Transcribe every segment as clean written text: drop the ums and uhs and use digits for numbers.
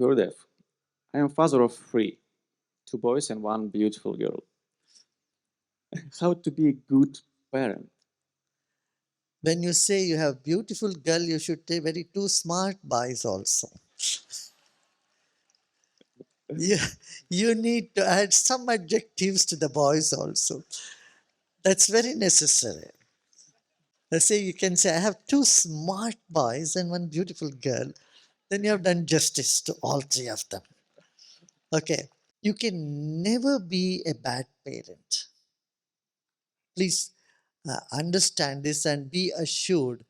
Gurudev, I am father of three, two boys and one beautiful girl. How to be a good parent? When you say you have beautiful girl, you should take very two smart boys also. You, you need to add some adjectives to the boys also. That's very necessary. Let's say you can say, I have two smart boys and one beautiful girl. Then you have done justice to all three of them. Okay. You can never be a bad parent. Please understand this and be assured.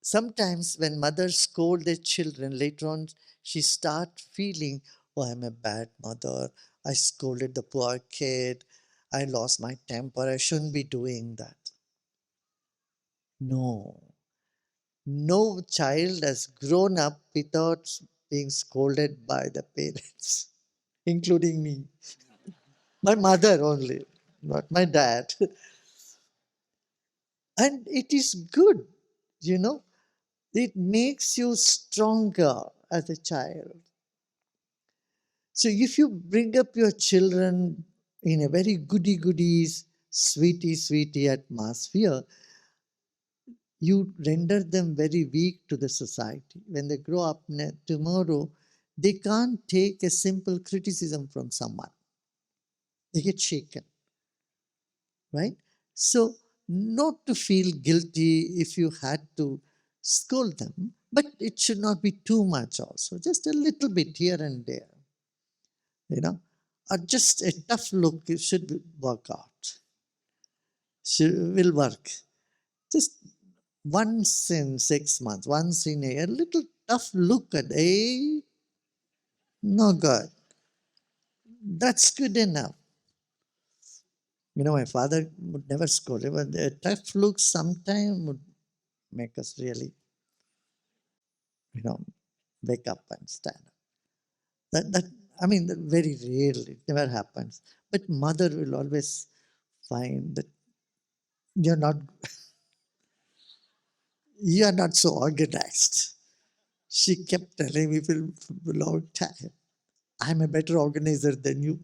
Sometimes when mothers scold their children, later on she start feeling, oh, I'm a bad mother. I scolded the poor kid. I lost my temper. I shouldn't be doing that. No. No child has grown up without being scolded by the parents, including me. My mother only, not my dad. And it is good, you know, it makes you stronger as a child. So if you bring up your children in a very goody goodies, sweetie, sweetie atmosphere, you render them very weak to the society. When they grow up tomorrow, they can't take a simple criticism from someone. They get shaken, right? So, not to feel guilty if you had to scold them, but it should not be too much also, just a little bit here and there, you know, or just a tough look should work out, will work. Just once in 6 months, once in a little tough look at, no good. That's good enough. You know, my father would never scold, but a tough look sometime would make us really, you know, wake up and stand up. That I mean, that very rarely, it never happens. But mother will always find that you're not you're not so organized. She kept telling me for a long time, I'm a better organizer than you.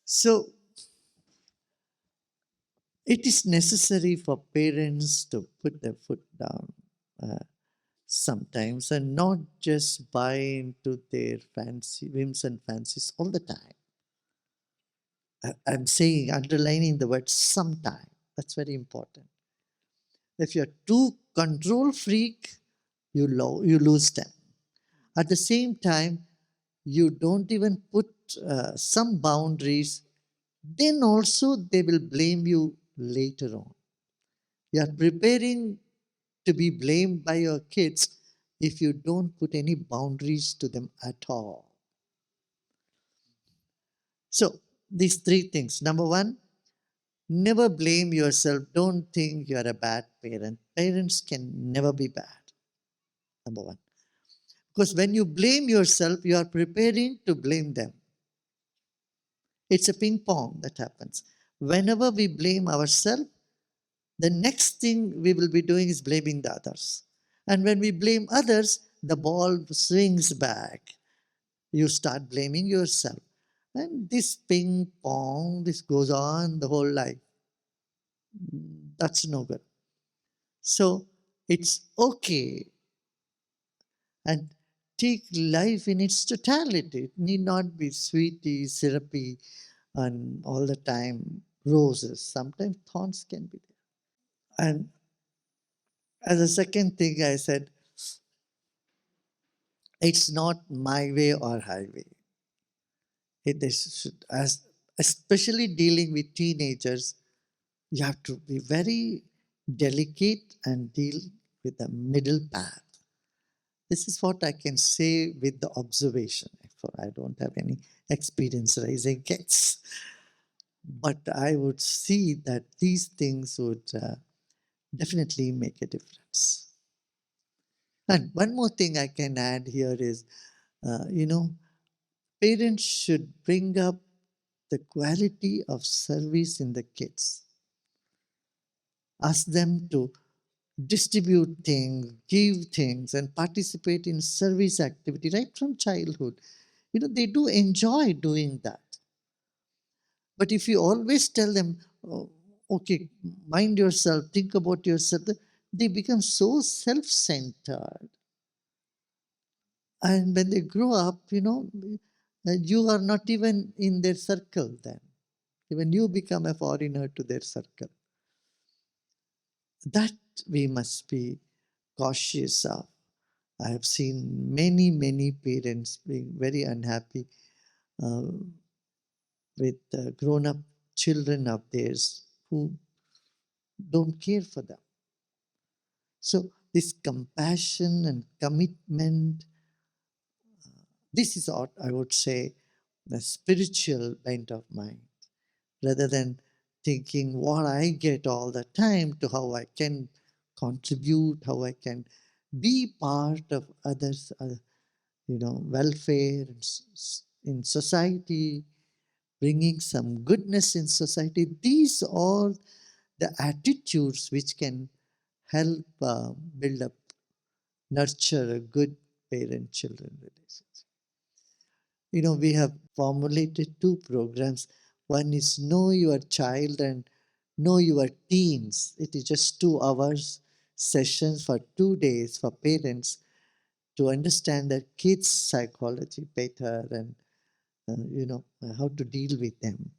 So it is necessary for parents to put their foot down sometimes and not just buy into their fancy whims and fancies all the time. I'm saying, underlining the word sometime. That's very important. If you're too control freak, you lose them. At the same time, you don't even put some boundaries, then also they will blame you later on. You are preparing to be blamed by your kids if you don't put any boundaries to them at all. So, these three things. Number one, never blame yourself. Don't think you are a bad parent. Parents can never be bad. Number one. Because when you blame yourself, you are preparing to blame them. It's a ping pong that happens. Whenever we blame ourselves, the next thing we will be doing is blaming the others. And when we blame others, the ball swings back. You start blaming yourself. And this ping pong, this goes on the whole life. That's no good. So it's okay and take life in its totality. It need not be sweety, syrupy, and all the time roses. Sometimes thorns can be there. And as a second thing, I said, it's not my way or highway. It is, as especially dealing with teenagers, you have to be very delicate and deal with the middle path. This is what I can say with the observation, for I don't have any experience raising kids. But I would see that these things would definitely make a difference. And one more thing I can add here is, parents should bring up the quality of service in the kids. Ask them to distribute things, give things, and participate in service activity right from childhood. They do enjoy doing that. But if you always tell them, oh, okay, mind yourself, think about yourself, they become so self centered. And when they grow up, you are not even in their circle then. Even you become a foreigner to their circle. That we must be cautious of. I have seen many, many parents being very unhappy uh, with grown up children of theirs who don't care for them. So, this compassion and commitment, this is what I would say the spiritual bent of mind, rather than thinking what I get all the time to how I can contribute, how I can be part of others, welfare in society, bringing some goodness in society. These are the attitudes which can help build up, nurture a good parent-children relationship. We have formulated two programs. One is Know Your Child and Know Your Teens. It is just 2 hours sessions for 2 days for parents to understand their kids' psychology better and how to deal with them.